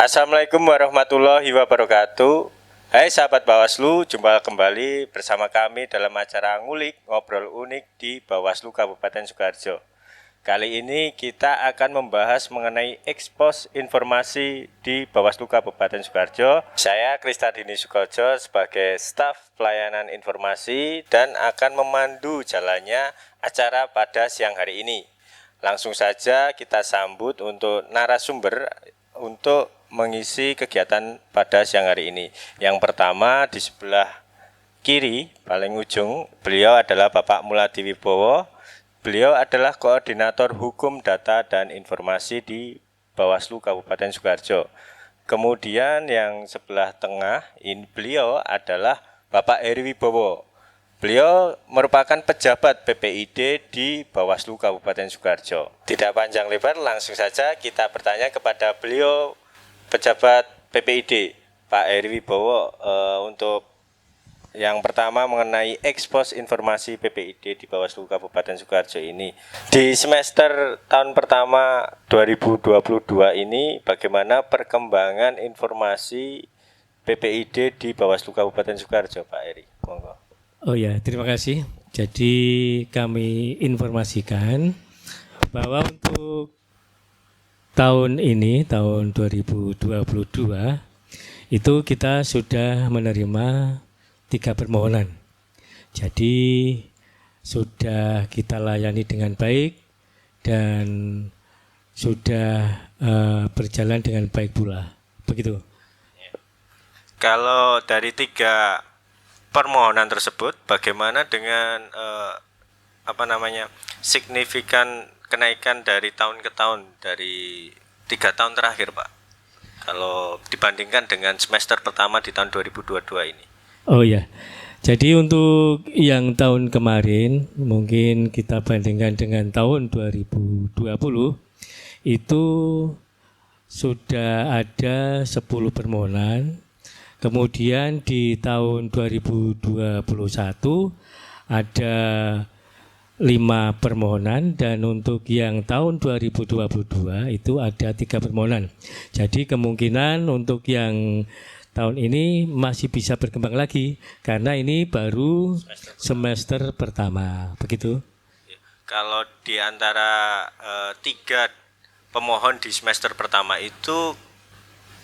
Assalamualaikum warahmatullahi wabarakatuh. Hai sahabat Bawaslu, jumpa kembali bersama kami dalam acara Ngulik Ngobrol Unik di Bawaslu Kabupaten Sukoharjo. Kali ini kita akan membahas mengenai ekspos informasi di Bawaslu Kabupaten Sukoharjo. Saya Kristadini Sukoharjo sebagai staf pelayanan informasi dan akan memandu jalannya acara pada siang hari ini. Langsung saja kita sambut untuk narasumber untuk mengisi kegiatan pada siang hari ini. Yang pertama di sebelah kiri paling ujung, beliau adalah Bapak Muladi Wibowo. Beliau adalah koordinator hukum data dan informasi di Bawaslu Kabupaten Sukoharjo. Kemudian yang sebelah tengah ini beliau adalah Bapak Heri Wibowo. Beliau merupakan pejabat PPID di Bawaslu Kabupaten Sukoharjo. Tidak panjang lebar, langsung saja kita bertanya kepada beliau pejabat PPID, Pak Heri Wibowo, untuk yang pertama mengenai ekspos informasi PPID di Bawaslu Kabupaten Sukoharjo ini. Di semester tahun pertama 2022 ini, bagaimana perkembangan informasi PPID di Bawaslu Kabupaten Sukoharjo, Pak Heri? Monggo. Oh ya, terima kasih. Jadi kami informasikan bahwa untuk tahun ini, tahun 2022, itu kita sudah menerima 3 permohonan. Jadi sudah kita layani dengan baik dan sudah berjalan dengan baik pula. Begitu. Kalau dari 3 permohonan tersebut, bagaimana dengan signifikan kenaikan dari tahun ke tahun dari 3 tahun terakhir, Pak? Kalau dibandingkan dengan semester pertama di tahun 2022 ini. Oh ya, jadi untuk yang tahun kemarin mungkin kita bandingkan dengan tahun 2020 itu sudah ada 10 permohonan. Kemudian di tahun 2021 ada 5 permohonan dan untuk yang tahun 2022 itu ada 3 permohonan. Jadi kemungkinan untuk yang tahun ini masih bisa berkembang lagi karena ini baru semester pertama. Begitu. Kalau di antara 3 pemohon di semester pertama itu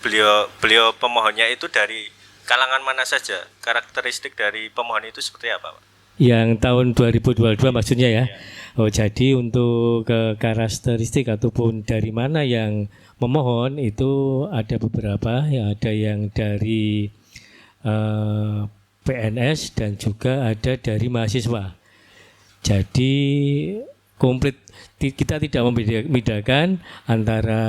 beliau pemohonnya itu dari kalangan mana saja? Karakteristik dari pemohon itu seperti apa, Pak? Yang tahun 2022 maksudnya ya. Oh, jadi untuk karakteristik ataupun dari mana yang memohon itu ada beberapa, ya ada yang dari PNS dan juga ada dari mahasiswa. Jadi komplit, kita tidak membedakan antara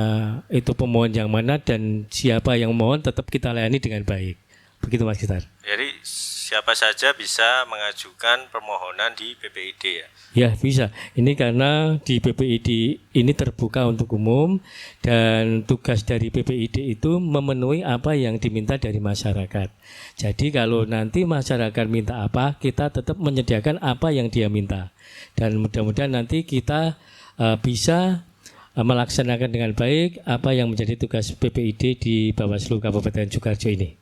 itu pemohon yang mana dan siapa yang memohon, tetap kita layani dengan baik. Begitu Mas Gitar. Jadi siapa saja bisa mengajukan permohonan di PPID ya? Ya bisa. Ini karena di PPID ini terbuka untuk umum dan tugas dari PPID itu memenuhi apa yang diminta dari masyarakat. Jadi kalau nanti masyarakat minta apa, kita tetap menyediakan apa yang dia minta. Dan mudah-mudahan nanti kita bisa melaksanakan dengan baik apa yang menjadi tugas PPID di Bawaslu Kabupaten Sukoharjo ini.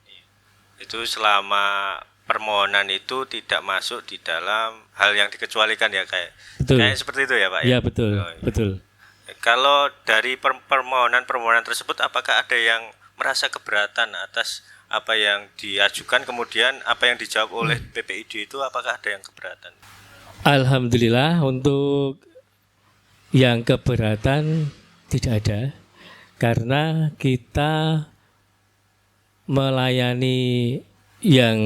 Itu selama permohonan itu tidak masuk di dalam hal yang dikecualikan ya, kayak seperti itu ya, Pak? Ya, betul, betul. Kalau dari permohonan tersebut, apakah ada yang merasa keberatan atas apa yang diajukan, kemudian apa yang dijawab oleh PPID itu, apakah ada yang keberatan? Alhamdulillah untuk yang keberatan tidak ada, karena kita melayani yang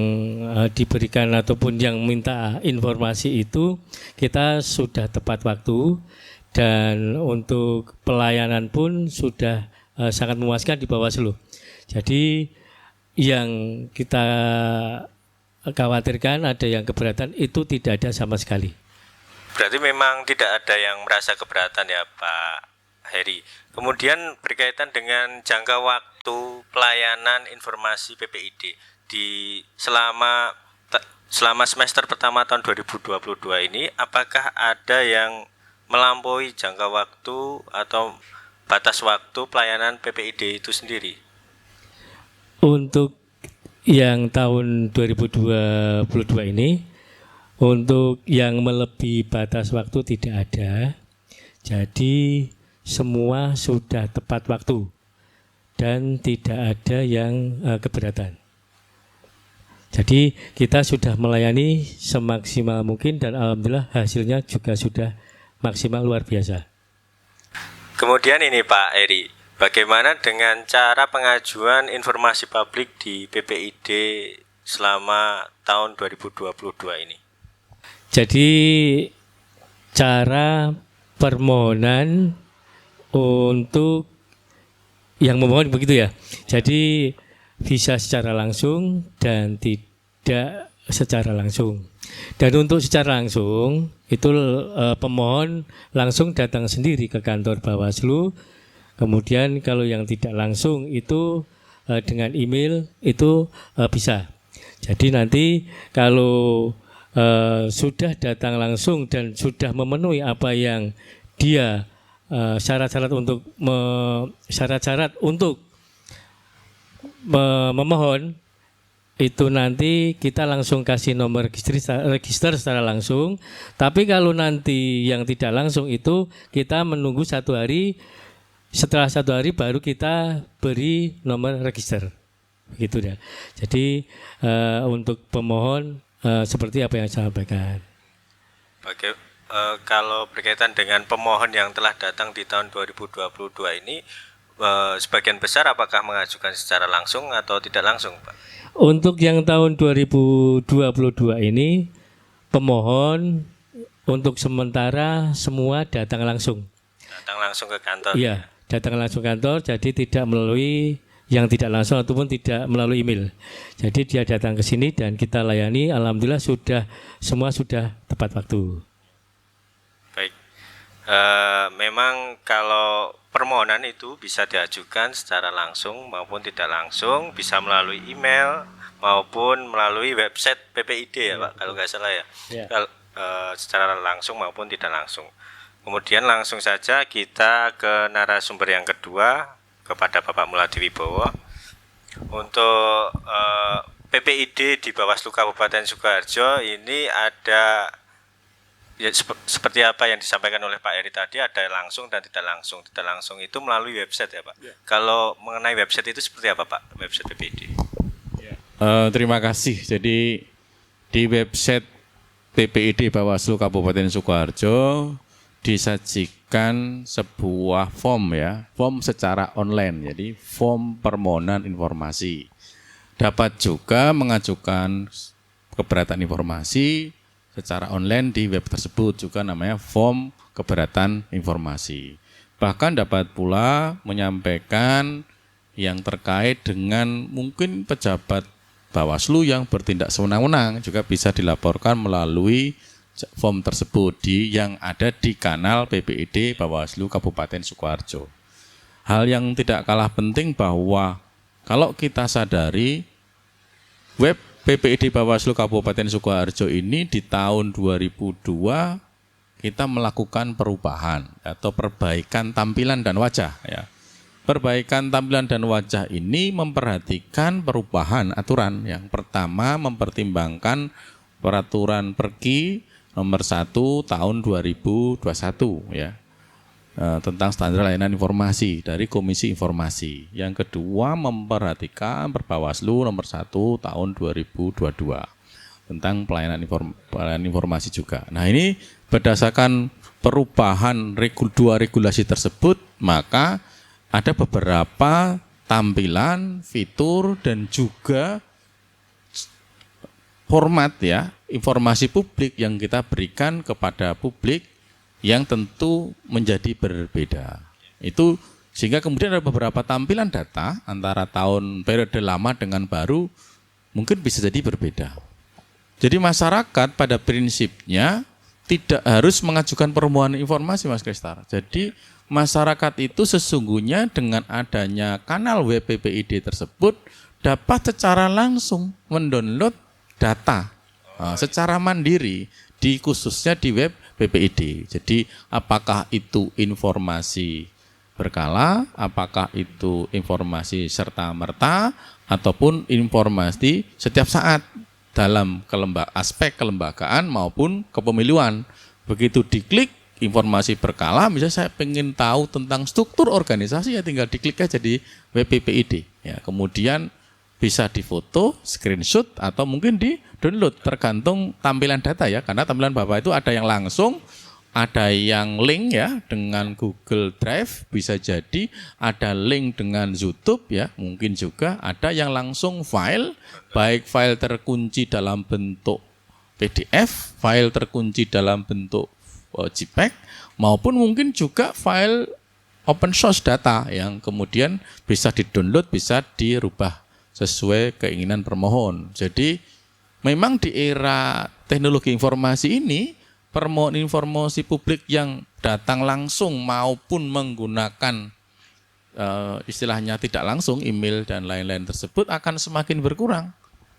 diberikan ataupun yang minta informasi itu kita sudah tepat waktu, dan untuk pelayanan pun sudah sangat memuaskan di Bawaslu. Jadi yang kita khawatirkan ada yang keberatan itu tidak ada sama sekali. Berarti memang tidak ada yang merasa keberatan ya, Pak Heri. Kemudian berkaitan dengan jangka waktu pelayanan informasi PPID di selama semester pertama tahun 2022 ini, apakah ada yang melampaui jangka waktu atau batas waktu pelayanan PPID itu sendiri? Untuk yang tahun 2022 ini, untuk yang melebihi batas waktu tidak ada. Jadi semua sudah tepat waktu dan tidak ada yang keberatan. Jadi kita sudah melayani semaksimal mungkin dan alhamdulillah hasilnya juga sudah maksimal luar biasa. Kemudian ini Pak Eri, bagaimana dengan cara pengajuan informasi publik di PPID selama tahun 2022 ini? Jadi cara permohonan untuk yang memohon begitu ya. Jadi bisa secara langsung dan tidak secara langsung. Dan untuk secara langsung itu pemohon langsung datang sendiri ke kantor Bawaslu. Kemudian kalau yang tidak langsung itu dengan email itu bisa. Jadi nanti kalau sudah datang langsung dan sudah memenuhi apa yang dia syarat-syarat untuk memohon, itu nanti kita langsung kasih nomor register secara langsung. Tapi kalau nanti yang tidak langsung itu kita menunggu 1 hari, setelah 1 hari baru kita beri nomor register, begitu ya. Jadi untuk pemohon seperti apa yang saya sampaikan. Kalau berkaitan dengan pemohon yang telah datang di tahun 2022 ini, sebagian besar apakah mengajukan secara langsung atau tidak langsung, Pak? Untuk yang tahun 2022 ini, pemohon untuk sementara semua datang langsung. Datang langsung ke kantor? Iya, datang langsung ke kantor, jadi tidak melalui yang tidak langsung ataupun tidak melalui email. Jadi dia datang ke sini dan kita layani, alhamdulillah semua sudah tepat waktu. Baik, memang kalau permohonan itu bisa diajukan secara langsung maupun tidak langsung, bisa melalui email maupun melalui website PPID ya Pak, kalau nggak salah ya. Secara langsung maupun tidak langsung. Kemudian langsung saja kita ke narasumber yang kedua, kepada Bapak Muladi Wibowo. Untuk PPID di Bawaslu Kabupaten Sukoharjo ini ada ya, seperti apa yang disampaikan oleh Pak Eri tadi, ada langsung dan tidak langsung. Tidak langsung itu melalui website ya Pak. Ya. Kalau mengenai website itu seperti apa Pak, website PPID? Ya. Terima kasih. Jadi di website PPID Bawaslu Kabupaten Sukoharjo disajikan sebuah form ya, form secara online. Jadi form permohonan informasi. Dapat juga mengajukan keberatan informasi secara online di web tersebut, juga namanya form keberatan informasi. Bahkan dapat pula menyampaikan yang terkait dengan mungkin pejabat Bawaslu yang bertindak sewenang-wenang, juga bisa dilaporkan melalui form tersebut yang ada di kanal PPID Bawaslu Kabupaten Sukoharjo. Hal yang tidak kalah penting bahwa kalau kita sadari web PPID Bawaslu Kabupaten Sukoharjo ini di tahun 2002 kita melakukan perubahan atau perbaikan tampilan dan wajah ya. Perbaikan tampilan dan wajah ini memperhatikan perubahan aturan. Yang pertama mempertimbangkan peraturan Perki nomor 1 tahun 2021 ya. Tentang standar layanan informasi dari Komisi Informasi. Yang kedua memperhatikan Perbawaslu nomor 1 tahun 2022 tentang pelayanan informasi juga. Nah, ini berdasarkan perubahan dua regulasi tersebut, maka ada beberapa tampilan, fitur dan juga format ya, informasi publik yang kita berikan kepada publik yang tentu menjadi berbeda. Itu sehingga kemudian ada beberapa tampilan data antara tahun periode lama dengan baru mungkin bisa jadi berbeda. Jadi masyarakat pada prinsipnya tidak harus mengajukan permohonan informasi Mas Kristar. Jadi masyarakat itu sesungguhnya dengan adanya kanal web PPID tersebut dapat secara langsung mendownload data secara mandiri khususnya di web PPID. Jadi apakah itu informasi berkala, apakah itu informasi serta-merta, ataupun informasi setiap saat dalam aspek kelembagaan maupun kepemiluan. Begitu diklik informasi berkala, misalnya saya pengen tahu tentang struktur organisasi, ya tinggal diklik aja di web PPID. Ya, kemudian bisa difoto, screenshot, atau mungkin di-download, tergantung tampilan data ya, karena tampilan Bapak itu ada yang langsung, ada yang link ya dengan Google Drive, bisa jadi ada link dengan YouTube ya, mungkin juga ada yang langsung file, baik file terkunci dalam bentuk PDF, file terkunci dalam bentuk JPEG, maupun mungkin juga file open source data yang kemudian bisa di-download, bisa dirubah sesuai keinginan permohon. Jadi memang di era teknologi informasi ini, permohonan informasi publik yang datang langsung maupun menggunakan istilahnya tidak langsung, email dan lain-lain tersebut akan semakin berkurang.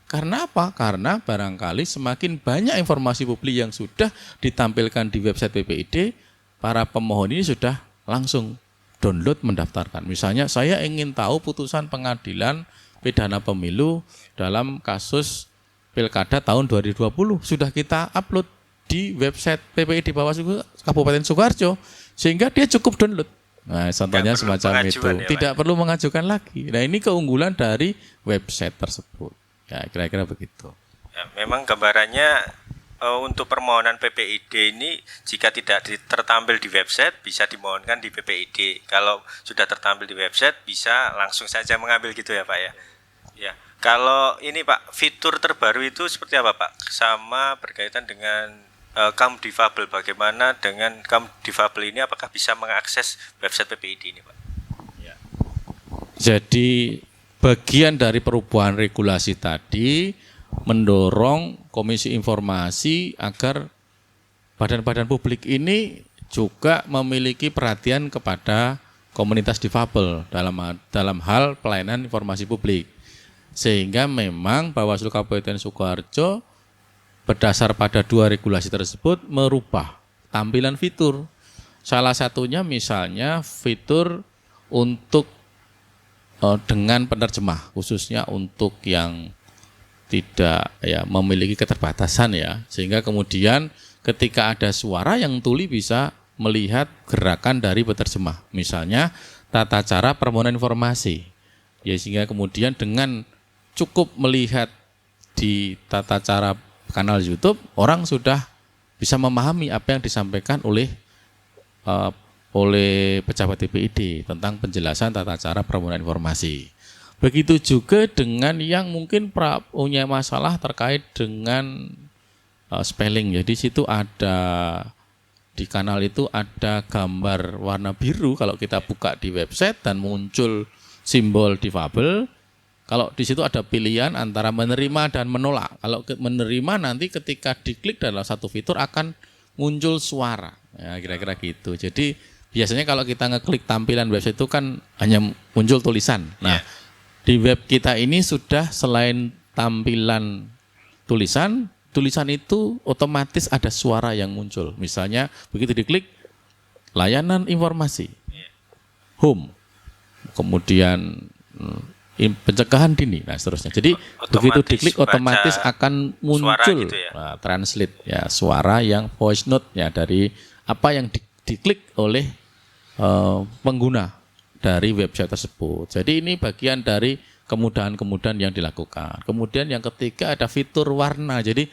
Karena apa? Karena barangkali semakin banyak informasi publik yang sudah ditampilkan di website PPID, para pemohon ini sudah langsung download mendaftarkan. Misalnya saya ingin tahu putusan pengadilan pidana pemilu dalam kasus Pilkada tahun 2020, sudah kita upload di website PPID Bawaslu Kabupaten Sukoharjo, sehingga dia cukup download. Nah, contohnya semacam itu, ya, tidak perlu mengajukan lagi. Nah, ini keunggulan dari website tersebut. Ya, kira-kira begitu. Ya, memang gambarannya untuk permohonan PPID ini jika tidak tertampil di website bisa dimohonkan di PPID. Kalau sudah tertampil di website bisa langsung saja mengambil gitu ya Pak ya. Ya, kalau ini Pak, fitur terbaru itu seperti apa Pak? Sama berkaitan dengan kaum difabel, bagaimana dengan kaum difabel ini, apakah bisa mengakses website PPID ini Pak? Ya. Jadi bagian dari perubahan regulasi tadi mendorong Komisi Informasi agar badan-badan publik ini juga memiliki perhatian kepada komunitas difabel dalam hal pelayanan informasi publik. Sehingga memang Bawaslu Kabupaten Sukoharjo berdasar pada dua regulasi tersebut merubah tampilan fitur. Salah satunya misalnya fitur untuk dengan penerjemah, khususnya untuk yang tidak ya memiliki keterbatasan ya, sehingga kemudian ketika ada suara yang tuli bisa melihat gerakan dari penerjemah, misalnya tata cara permohonan informasi ya, sehingga kemudian dengan cukup melihat di tata cara kanal YouTube, orang sudah bisa memahami apa yang disampaikan oleh pejabat DPID tentang penjelasan tata cara permohonan informasi. Begitu juga dengan yang mungkin punya masalah terkait dengan spelling. Jadi situ ada di kanal itu ada gambar warna biru kalau kita buka di website dan muncul simbol difabel. Kalau di situ ada pilihan antara menerima dan menolak. Kalau menerima nanti ketika diklik dalam satu fitur akan muncul suara. Ya, kira-kira gitu. Jadi biasanya kalau kita ngeklik tampilan website itu kan hanya muncul tulisan. Nah, di web kita ini sudah selain tampilan tulisan itu otomatis ada suara yang muncul. Misalnya begitu diklik layanan informasi, home, kemudian pencegahan dini, nah seterusnya. Jadi begitu diklik otomatis akan muncul gitu ya? Translate ya suara yang voice note ya dari apa yang diklik oleh pengguna dari website tersebut. Jadi ini bagian dari kemudahan-kemudahan yang dilakukan. Kemudian yang ketiga ada fitur warna. Jadi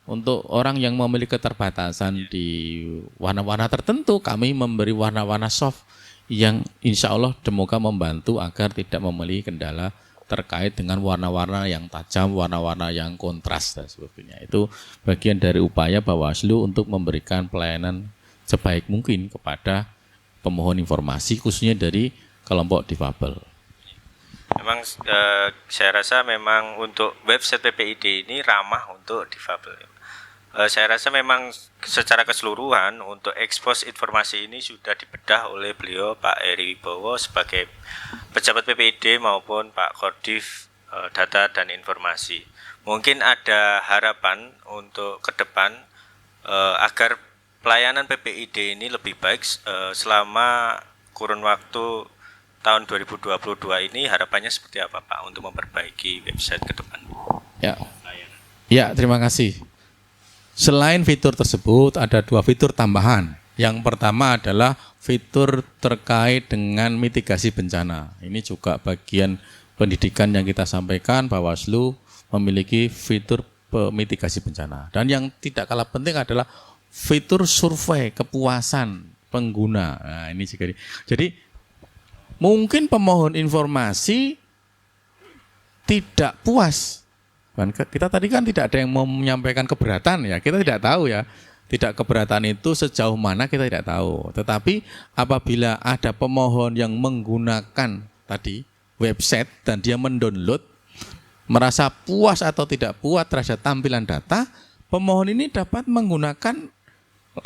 untuk orang yang memiliki keterbatasan di warna-warna tertentu, kami memberi warna-warna soft yang insya Allah semoga membantu agar tidak memiliki kendala terkait dengan warna-warna yang tajam, warna-warna yang kontras dan sebagainya. Itu bagian dari upaya Bawaslu untuk memberikan pelayanan sebaik mungkin kepada pemohon informasi khususnya dari kelompok difabel. Memang saya rasa memang untuk website PPID ini ramah untuk difabel. Saya rasa memang secara keseluruhan untuk ekspos informasi ini sudah dibedah oleh beliau Pak Eri Wibowo sebagai pejabat PPID maupun Pak Kordif Data dan Informasi. Mungkin ada harapan untuk ke depan agar pelayanan PPID ini lebih baik selama kurun waktu tahun 2022 ini harapannya seperti apa Pak untuk memperbaiki website ke depan? Ya. Ya, terima kasih. Selain fitur tersebut ada 2 fitur tambahan. Yang pertama adalah fitur terkait dengan mitigasi bencana. Ini juga bagian pendidikan yang kita sampaikan, Bawaslu memiliki fitur mitigasi bencana. Dan yang tidak kalah penting adalah fitur survei kepuasan pengguna. Nah, ini juga. Jadi mungkin pemohon informasi tidak puas. Kita tadi kan tidak ada yang mau menyampaikan keberatan ya. Kita tidak tahu ya. Tidak keberatan itu sejauh mana kita tidak tahu. Tetapi apabila ada pemohon yang menggunakan tadi website dan dia mendownload, merasa puas atau tidak puas terhadap tampilan data, pemohon ini dapat menggunakan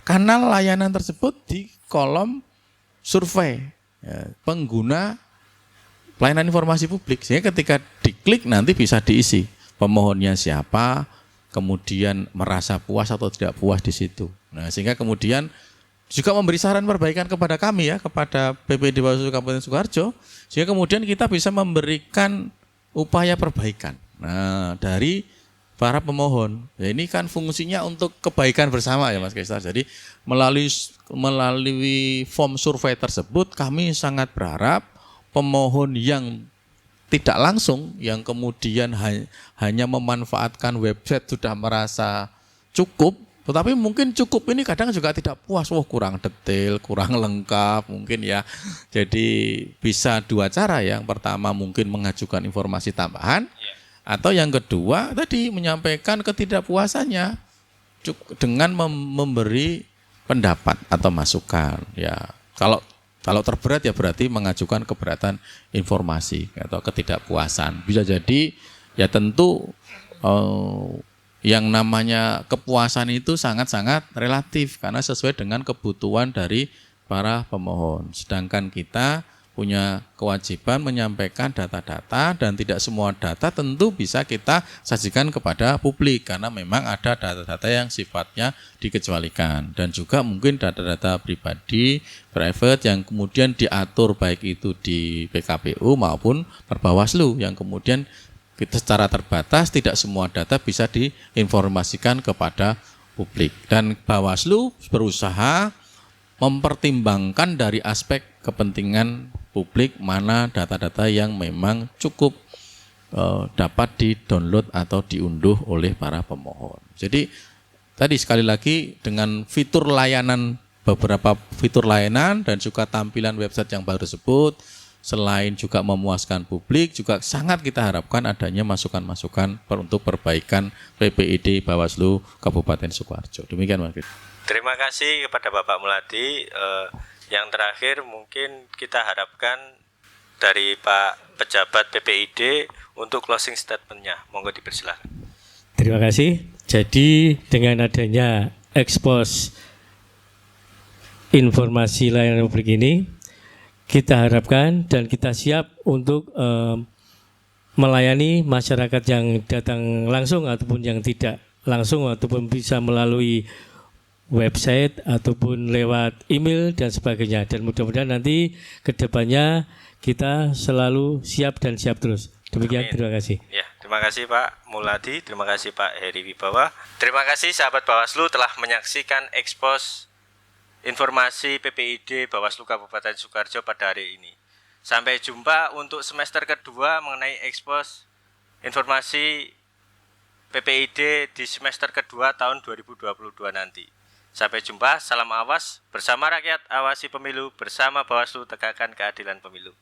kanal layanan tersebut di kolom survei ya, pengguna pelayanan informasi publik. Sehingga ketika diklik nanti bisa diisi pemohonnya siapa, kemudian merasa puas atau tidak puas di situ. Nah, sehingga kemudian juga memberi saran perbaikan kepada kami ya, kepada BPD Bawaslu Kabupaten Sukoharjo, sehingga kemudian kita bisa memberikan upaya perbaikan. Nah, dari para pemohon. Ya, ini kan fungsinya untuk kebaikan bersama ya Mas Kaisar. Jadi melalui form survei tersebut kami sangat berharap pemohon yang tidak langsung, yang kemudian hanya memanfaatkan website sudah merasa cukup, tetapi mungkin cukup ini kadang juga tidak puas, kurang detail, kurang lengkap mungkin ya. Jadi bisa 2 cara, yang pertama mungkin mengajukan informasi tambahan, atau yang kedua tadi menyampaikan ketidakpuasannya dengan memberi pendapat atau masukan ya. Kalau terberat ya berarti mengajukan keberatan informasi atau ketidakpuasan. Bisa jadi ya tentu yang namanya kepuasan itu sangat-sangat relatif karena sesuai dengan kebutuhan dari para pemohon. Sedangkan kita punya kewajiban menyampaikan data-data dan tidak semua data tentu bisa kita sajikan kepada publik karena memang ada data-data yang sifatnya dikecualikan dan juga mungkin data-data pribadi, private yang kemudian diatur baik itu di PKPU maupun Perbawaslu yang kemudian kita secara terbatas tidak semua data bisa diinformasikan kepada publik dan Bawaslu berusaha mempertimbangkan dari aspek kepentingan publik mana data-data yang memang cukup dapat di-download atau diunduh oleh para pemohon. Jadi tadi sekali lagi dengan fitur layanan, beberapa fitur layanan dan juga tampilan website yang baru tersebut, selain juga memuaskan publik, juga sangat kita harapkan adanya masukan-masukan untuk perbaikan PPID Bawaslu Kabupaten Sukoharjo. Demikian Mas. Terima kasih kepada Bapak Muladi. Yang terakhir mungkin kita harapkan dari Pak Pejabat PPID untuk closing statement-nya. Monggo dipersilakan. Terima kasih. Jadi dengan adanya ekspos informasi layanan publik ini, kita harapkan dan kita siap untuk melayani masyarakat yang datang langsung ataupun yang tidak langsung ataupun bisa melalui website ataupun lewat email dan sebagainya, dan mudah-mudahan nanti ke depannya kita selalu siap dan siap terus. Demikian. Amin. Terima kasih. Ya, terima kasih Pak Muladi, terima kasih Pak Heri Wibawa. Terima kasih sahabat Bawaslu telah menyaksikan ekspos informasi PPID Bawaslu Kabupaten Sukoharjo pada hari ini. Sampai jumpa untuk semester kedua mengenai ekspos informasi PPID di semester kedua tahun 2022 nanti. Sampai jumpa, salam awas, bersama rakyat awasi pemilu, bersama Bawaslu tegakkan keadilan pemilu.